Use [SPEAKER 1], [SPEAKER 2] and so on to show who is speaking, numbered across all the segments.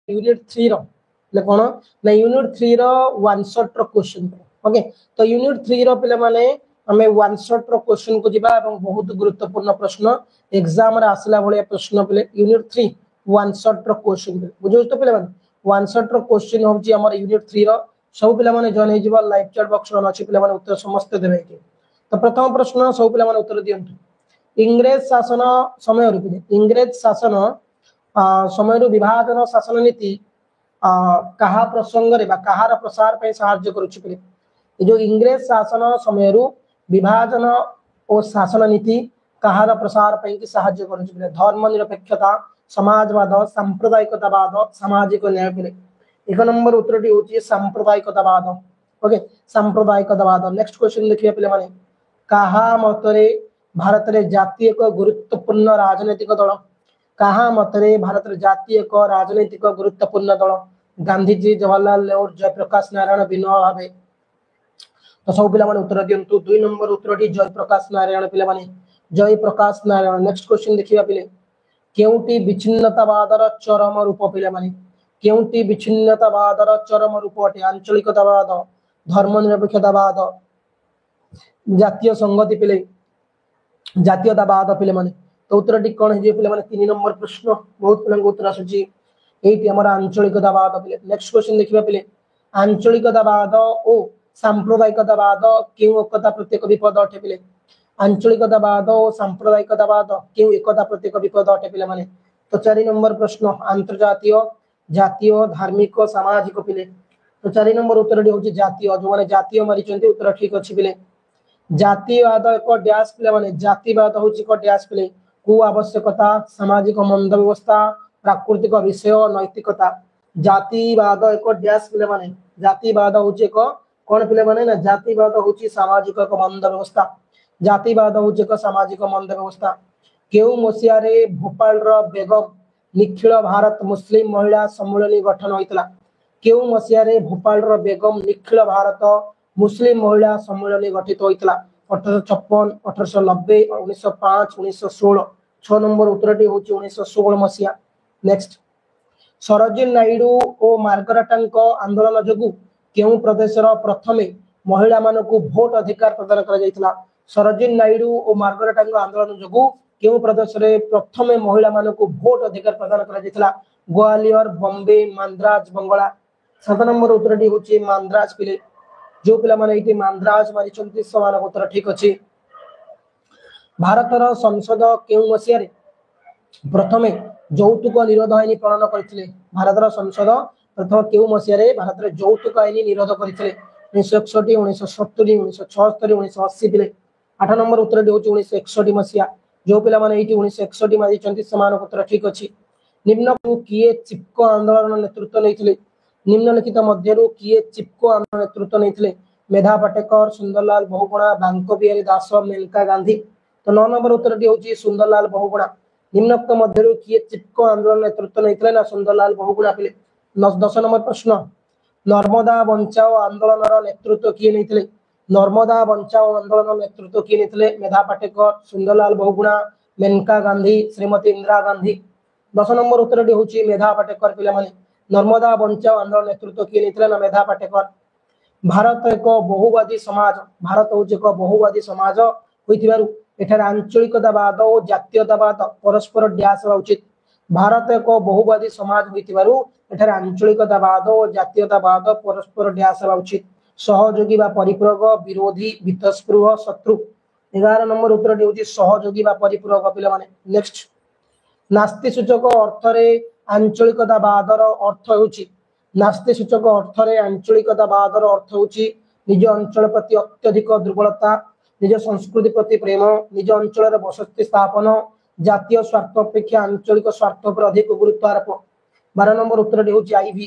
[SPEAKER 1] Unit 3 रो ले कोन ना unit 3 रो one shot रो question okay तो यूनिट 3 रो पिले माने हमें वन शॉट रो क्वेश्चन को जिबा एवं बहुत गुरुत्वपूर्ण प्रश्न एग्जाम रे आसला भले प्रश्न पिले यूनिट 3 वन शॉट रो क्वेश्चन बुझो तो पिले माने वन शॉट रो क्वेश्चन हो जी हमर यूनिट 3 रो सब पिले माने जॉइन हे जिबा लाइव चैट बॉक्स रो अछि पिले माने उत्तर समस्त देबे तो प्रथम प्रश्न सब पिले माने उत्तर दियंतु इंग्रेज शासन समय रे इंग्रेज शासन समय विभाजन शासन नीति कहा प्रसंग रे बा कहार प्रसार पे सहाय्य करूछि पिले जो इंग्रेज शासन समय विभाजन और शासन नीति कहार प्रसार पे सहाय्य करूछि पिले धर्मनिरपेक्षता समाजवाद सांप्रदायिकतावाद सामाजिक न्याय पिले एक नंबर उत्तरटी होछि सांप्रदायिकतावाद ओके सांप्रदायिकतावाद नेक्स्ट क्वेश्चन देखिए पिले माने कहा मतरे भारत रे जातीय एक गुरुत्वपूर्ण राजनीतिक दल कहा मतरे भारत रे जातीय एक राजनीतिक गुरुत्वपूर्ण दल गांधीजी जवाहरलाल नेहरू जयप्रकाश नारायण विनोबा भावे तो सब पिला माने उत्तर दियंतु दुई नंबर उत्तरटी जयप्रकाश नारायण पिला माने जयप्रकाश नारायण नेक्स्ट क्वेश्चन देखिबा पिले केउटी विच्छिन्नतावादर चरम रूप पिला माने केउटी विच्छिन्नतावादर चरम रूप अटे आंचलिकतावाद धर्मनिरपेक्षतावाद जातीय संगति पिले जातीयतावाद पिले माने तो उत्तरटी कोन हे जे पिले माने 3 नंबर प्रश्न बहुत पिला उत्तर आसुची एटी हमर आंचलिकतावाद पिले नेक्स्ट क्वेश्चन देखिबा पिले आंचलिकतावाद ओ सांप्रदायिकतावाद केउ एकता प्रत्येक विपद अटे पिले आंचलिकतावाद और सांप्रदायिकतावाद केउ एकता प्रत्येक विपद अटे पिले माने तो 4 नंबर प्रश्न अंतर्जातीय जातीय धार्मिक सामाजिक पिले तो 4 नंबर उत्तरटी होची जातीय जो माने जातीय मारिचंती उत्तर ठीक अछि पिले जातिवाद एक डैश पिले माने जातिवाद होची एक डैश पिले को आवश्यकता सामाजिक मंद व्यवस्था प्राकृतिक विषय नैतिकता जातिवाद एक डैश पिले माने जातिवाद होची एक कोन पिले माने ना जातिवाद होची सामाजिक एक मंद व्यवस्था जातिवाद होची एक सामाजिक मंद व्यवस्था केउ मसिया रे भोपाल रो बेगम निखिल भारत मुस्लिम महिला सम्मेलन गठन होइतला केउ मसिया रे भोपाल रो बेगम निखिल भारत मुस्लिम महिला सम्मेलन गठित होइतला 1856 1890 1905 1916 6 नंबर उत्तरटी होची 1916 मसिया नेक्स्ट सरोजिनी नायडू ओ मार्गारेटांको आंदोलन जगु केउ प्रदेश रो प्रथमे महिला मानकु वोट अधिकार प्रदान करा जाइतला सरोजिनी नायडू ओ मार्गारेटांको आंदोलन जगु केउ प्रदेश रे प्रथमे महिला मानकु वोट अधिकार प्रदान करा जाइतला ग्वालियर बॉम्बे मद्रास बंगला 7 नंबर उत्तरटी होची मद्रास पिले जो पिला माने इति मद्रास मारि 34 समान उत्तर ठीक अछि भारत रो संसद केउ मसिया रे प्रथमे যৌতুক निरोध आईन प्रणयन करथिले भारत रो संसद प्रथम केउ मसिया रे भारत रे যৌতুक आईन निरोध करथिले 1961 1970 1976 1980 पिले 8 नंबर उत्तरटी होची 1961 मसिया जो पिला माने इति 1961 मारि 34 समान उत्तर ठीक अछि निम्न किए चिपको आंदोलन नेतृत्व नैथिले निम्नलिखित मध्यरु किए चिपको आंदोलन नेतृत्व नैथिले मेधा पाटेकर सुंदरलाल बहुगुणा बांको बिहारी दास मेनका गांधी तो 9 नंबर उत्तरटी होची सुंदरलाल बहुगुणा निम्नलिखित मध्यरु किए चिपको आंदोलन नेतृत्व नैथिले ना सुंदरलाल बहुगुणा पिले 10 नंबर प्रश्न नर्मदा बंचाओ आंदोलन रो नेतृत्व किए नैथिले नर्मदा बंचाओ आंदोलन नेतृत्व किए नैथिले मेधा पाटेकर सुंदरलाल बहुगुणा मेनका गांधी श्रीमती इंदिरा गांधी 10 नंबर उत्तरटी होची मेधा पाटेकर पिले माने नर्मदा बंचाओ आंदोलन नेतृत्व किए नैथिले ना मेधा पाटेकर भारत एक बहुवादी समाज भारत होची एक बहुवादी समाज होइथिबारु एठार आंचलिकतावाद और जातीयतावाद परस्पर ड्यास होवा उचित भारत एक बहुवादी समाज होइथिबारु एठार आंचलिकतावाद और जातीयतावाद परस्पर ड्यास होवा उचित सहयोगी बा परिपूरक विरोधी वितस्पृह शत्रु 11 नंबर उत्तरटी होची सहयोगी बा परिपूरक पिले माने नेक्स्ट नास्ति सूचक अर्थ रे आंचलिकतावादर अर्थ होची नास्ति सूचक अर्थ रे आंचलिकतावादर अर्थ होची निज अंचल प्रति अत्यधिक दुर्बलता निज संस्कृति प्रति प्रेम निज अंचल रे बसति स्थापन जातीय स्वार्थ अपेक्षा आंचलिक स्वार्थ पर अधिक गुरुत्व आरोप 12 नंबर उत्तरटी होची आईवी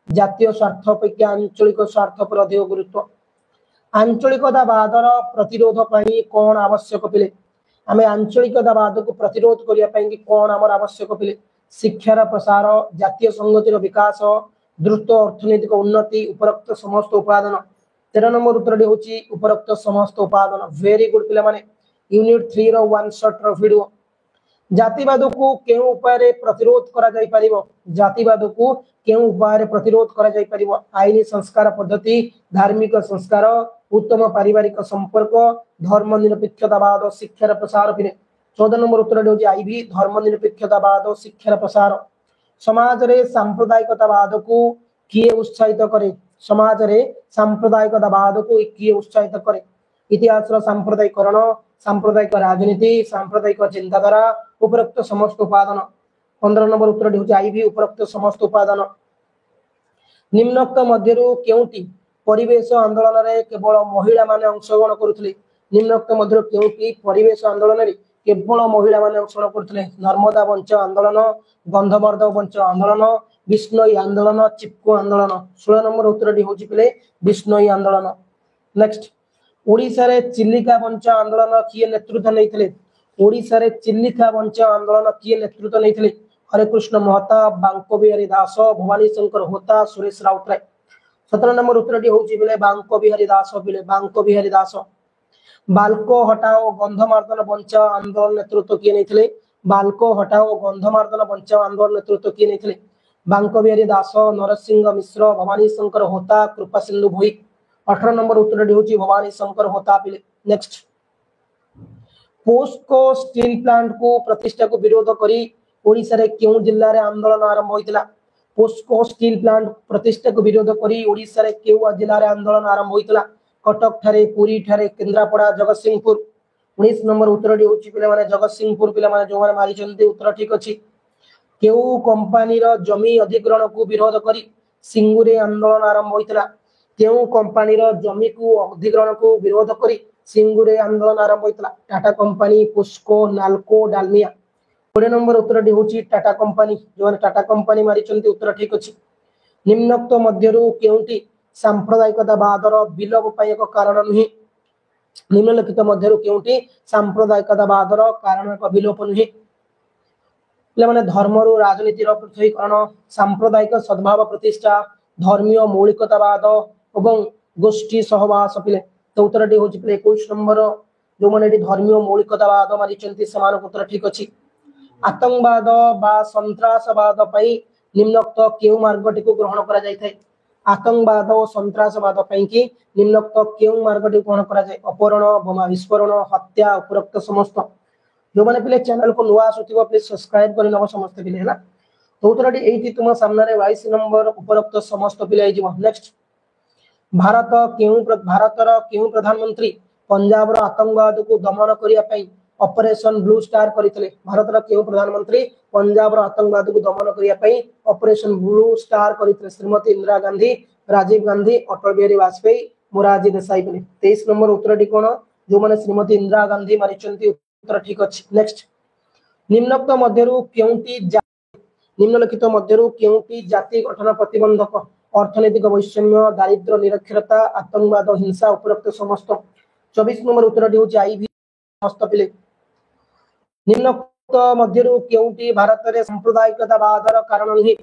[SPEAKER 1] जातीय स्वार्थ अपेक्षा आंचलिक स्वार्थ पर अधिक गुरुत्व आंचलिकतावादर प्रतिरोध पई कोन आवश्यक पिले आमे आंचलिकतावाद को प्रतिरोध करिया पई कोन हमर आवश्यक पिले शिक्षार प्रसार जातीय संगतिर विकास द्रुत अर्थनैतिक उन्नति उपरोक्त समस्त उपादान 13 नंबर उत्तरटी होची उपरोक्त समस्त उपादान वेरी गुड पिले माने यूनिट 3 रो वन शॉट रो वीडियो जातिवाद को केउ उपाय प्रतिरोध करा जाई परिबो जातिवाद को केउ उपाय प्रतिरोध करा जाई परिबो आईनी संस्कार पद्धति धार्मिक संस्कार उत्तम पारिवारिक संपर्क धर्मनिरपेक्षतावाद शिक्षार प्रसार पिले 14 नंबर उत्तर होची आईबी धर्मनिरपेक्षतावाद शिक्षार प्रसार समाज रे सांप्रदायिकतावाद को किए उत्साहित करे समाज रे सांप्रदायिकतावाद को किए उत्साहित करे इतिहास सांप्रदायिकरण सांप्रदायिक राजनीति सांप्रदायिक चिंताधारा उपरोक्त समस्त उपादान 15 नंबर उत्तर होची आईबी उपरोक्त समस्त उपादान निम्नोक्त मध्यरु केउटी परिवेश आंदोलन रे केवल महिला माने अंशग्रहण करुथले निम्नोक्त मध्यरु केउटी परिवेश आंदोलन रे केवल महिला माने अंशग्रहण करुथले नर्मदा बंच आंदोलन गंधवर्धक बंच आंदोलन बिश्नोई आंदोलन चिपको आंदोलन 16 नंबर उत्तर होची पिले बिश्नोई आंदोलन नेक्स्ट ओडिसा रे चिल्लिका बंच आंदोलन किए नेतृत्व नैथिले ओडिसा रे चिल्लिका बंच आंदोलन किए नेतृत्व नैथिले हरे कृष्ण महताब बांको बिहारी दास भवानी शंकर होता सुरेश राउतराय 17 नंबर उत्तर होची बिले बांको बिहारी दास बिले बांको बिहारी दास बाल्को हटाओ गंधमार्दन बंच आंदोलन नेतृत्व किए नैथिले बाल्को हटाओ गंधमार्दन बंच आंदोलन नेतृत्व किए नैथिले बांको बिहारी दास नरसिंह मिश्र भवानी शंकर होता कृपा सिंधु भोई 18 नंबर उत्तर होची भवानी शंकर होता पिले नेक्स्ट पोस्को स्टील प्लांट को प्रतिष्ठा को विरोध करी ओडिसा रे केउ जिल्ला रे आंदोलन आरंभ होइतिला पोस्को स्टील प्लांट प्रतिष्ठा को विरोध करी ओडिसा रे केउ जिल्ला रे आंदोलन आरंभ होइतिला कटक ठारे पुरी ठारे केंद्रापड़ा जगतसिंहपुर 19 नंबर उत्तर होची पिले माने जगतसिंहपुर पिले माने जो माने मारी चंदी उत्तर ठीक अछि केउ कंपनी रो जमी अधिग्रहण को विरोध करी सिंगुरे आंदोलन आरंभ होइतिला केउ कंपनी रो जमी को अधिग्रहण को विरोध करी सिंगुरे आंदोलन आरंभ होइतिला टाटा कंपनी पुस्को नालको डालमिया 20 नंबर उत्तर होची टाटा कंपनी जो टाटा कंपनी मारी चंदी उत्तर ठीक अछि निम्नोक्त मध्यरु केउटी सांप्रदायिकतावादर विलोप पय एक कारण नुहि निम्नलिखित मध्यरु केउटी सांप्रदायिकतावादर कारण एक विलोप नुहि माने धर्मरु राजनीति रो पृथकीकरण सांप्रदायिक सद्भाव प्रतिष्ठा धर्मीय मौलिकतावाद एवं गोष्ठी सहवास पिले तो उत्तर होची पिले 21 नंबर जो माने धर्मीय मौलिकतावाद मारी चंती समान उत्तर ठीक अछि आतंकवाद बा सन्त्रासवाद पई निम्नोक्त केउ मार्गटी को ग्रहण करा जाय थाय आतंकवाद और सन्त्रासवाद पई कि निम्नोक्त केउ मार्गटी ग्रहण करा जाय अपहरण बोमा विस्फोरण हत्या उपरोक्त समस्त जो माने पिले चैनल को नुआ आसुथिबो प्लीज सब्सक्राइब करि नबो समस्त पिले हैला तो उत्तरटी एठी तुम सामने रे 22 नंबर उपरोक्त समस्त पिले आइ जीवो नेक्स्ट भारतर केउ प्रधानमंत्री पंजाब रो आतंकवाद को दमन करिया पई ऑपरेशन ब्लू स्टार करितले भारतर केउ प्रधानमंत्री पंजाब रो आतंकवाद को दमन करिया पई ऑपरेशन ब्लू स्टार करितले श्रीमती इंदिरा गांधी राजीव गांधी अटल बिहारी वाजपेयी मोरारजी देसाई पिले 23 नंबर उत्तरटी कोन जो माने श्रीमती इंदिरा गांधी मारिचंती उत्तर ठीक अछि नेक्स्ट निम्नोक्त मध्यरु केउटी निम्नलिखित मध्यरु केउटी जाति गठन प्रतिबंधक अर्थनैतिक वैषम्य दारिद्र्य निरक्षरता आतंकवाद हिंसा उपरोक्त समस्त 24 नंबर उत्तर होची आईबी समस्त पिले निम्नोक्त मध्यरु केउटी भारत रे सांप्रदायिकतावादर कारण नुहि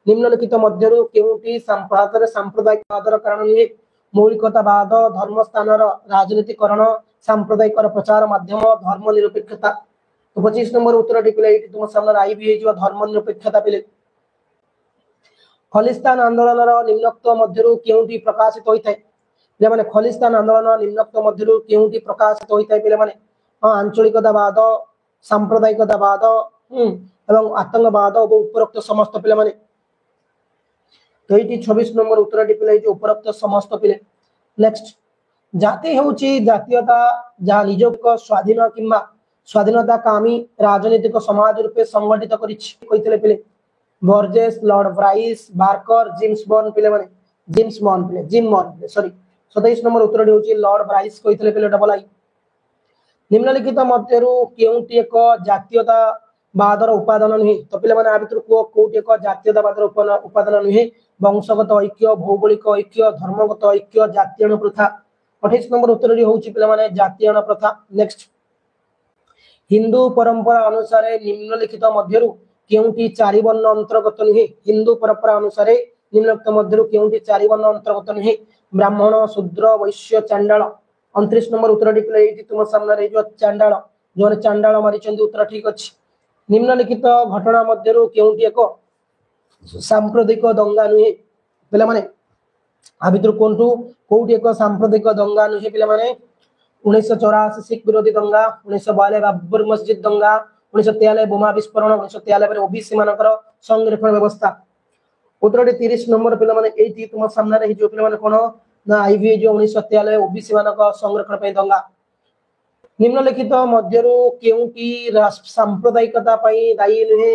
[SPEAKER 1] निम्नलिखित मध्यरु केउटी भारत रे सांप्रदायिकतावादर कारण नुहि मौलिकतावाद धर्म स्थानर राजनीतिकरण सांप्रदायिक प्रचार माध्यम धर्मनिरपेक्षता तो 25 नंबर उत्तर पिले तुम सामने आईबी धर्मनिरपेक्षता पिले खलिस्तान आंदोलन निम्नोक्त मध्यरु केउटी प्रकाशित होइथाय पिले माने खलिस्तान आंदोलन निम्नोक्त मध्यरु केउटी प्रकाशित होइथाय पिले माने आंचलिकतावाद सांप्रदायिकतावाद एवं आतंकवाद और उपरोक्त समस्त पिले माने तो एटी 26 नंबर उत्तर पिले उपरोक्त समस्त पिले नेक्स्ट जाति होची जातीयता जहा निजक स्वाधीन किंबा स्वाधीनता कामी राजनीतिक समाज रूपे संगठित करिछि कहितले पिले Burgess Lord Bryce Barker James Bourne पिले माने जेम्स बॉर्न पिले जिम बॉर्न पिले सॉरी 27 नंबर उत्तर होची लॉर्ड ब्राइस कहितले पिले डबल आई निम्नलिखित मध्यरु केउटी एक जातीयतावादर उपादान नुहि तो पिले माने आ भितर कोउटी एक जातीयतावादर उपादान नुहि वंशगत ऐक्य भौगोलिक ऐक्य धर्मगत ऐक्य जातीयण प्रथा 28 नंबर उत्तर होची पिले माने जातीयण प्रथा नेक्स्ट हिंदू परंपरा अनुसार निम्नलिखित मध्यरु केउटी चारि वर्ण अंतर्गत नुहि हिंदू परंपरा अनुसार निम्नलिखित मध्यरु केउटी चारि वर्ण अंतर्गत नुहि ब्राह्मण शूद्र वैश्य चांडाल 29 नंबर उत्तर पिले तुम सामने जो चांडाल जो चांडाल मारी उत्तर ठीक अच्छी निम्नलिखित घटना मध्यरु केउंटी एक सांप्रदायिक दंगा नुहे पिला माने आ भितर कोंटू कोउटी एक सांप्रदायिक दंगा नुहे पिला माने 1984 सिख विरोधी दंगा 1992 बाबर मस्जिद दंगा 1993 बोमा विस्फोरण 1993 ओबीसी मानकर संरक्षण व्यवस्था उत्तरटी 30 नंबर पिला माने एटी तुम सामने रही जो पिला माने कोन ना आईवी जो 1993 ओबीसी मानक संरक्षण पे दंगा निम्नलिखित मध्यरु केउंटी सांप्रदायिकता पई दायी नुहे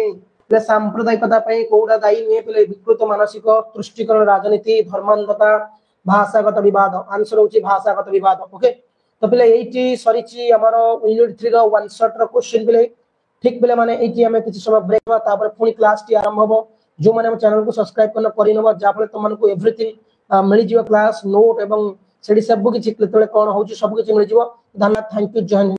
[SPEAKER 1] ले सांप्रदायिकता पई कोउडा दायी नुहे पिले विकृत मानसिक तुष्टिकरण राजनीति धर्मांधता भाषागत विवाद आंसर होची भाषागत विवाद ओके तो पिले एटी सरीची हमर यूनिट 3 रो वन शॉट रो क्वेश्चन पिले ठीक पिले माने एटी हमें किछि समय ब्रेक बा तापर पुनी क्लास टी आरंभ हो जो माने हम चैनल को सब्सक्राइब करना परिनबो जा फले तुमन को एवरीथिंग मिली जिवो क्लास नोट एवं सेडी सब किछि केतले कोन होची सब किछि मिली जिवो धन्यवाद थैंक यू जय हिंद।